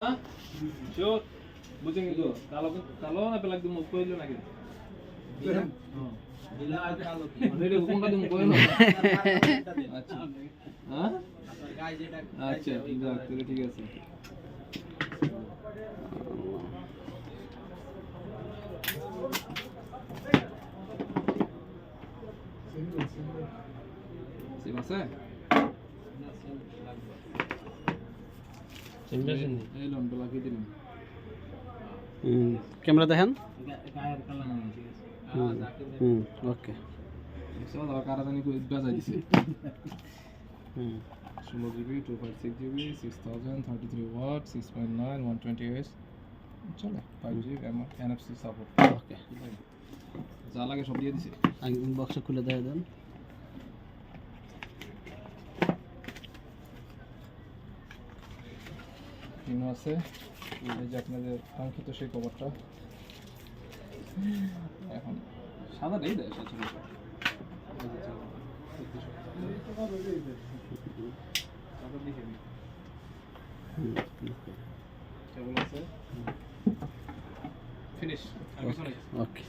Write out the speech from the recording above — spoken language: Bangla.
Sure. Bucing itu. Kalau na pelag dum ko ilo na gitu. Bila ada kalau. Ada hukum ka dum ko ilo. আচ্ছা। হ্যাঁ? আচ্ছা, ঠিক আছে। সিম আছে? এই লন্ডো লাগিয়ে দিলাম। ক্যামেরা দেখেন। গায়ের কালার না ঠিক আছে। ওকে। সব কারাদানি কই বাজাই দিছে। 16 GB 256 GB 6033 ওয়াট 6.9 128 চলে 5G NFC সাপোর্ট। ওকে। যা লাগে সব দিয়ে দিছে। আগে বক্স খুলে দেখাই দেন। পিন আছে। এই যে আপনাদের কাঙ্ক্ষিত সেই কভারটা। এখন সাদা নেই দেয় সচরাচর। কেবল আছে ফিনিশ। ওকে।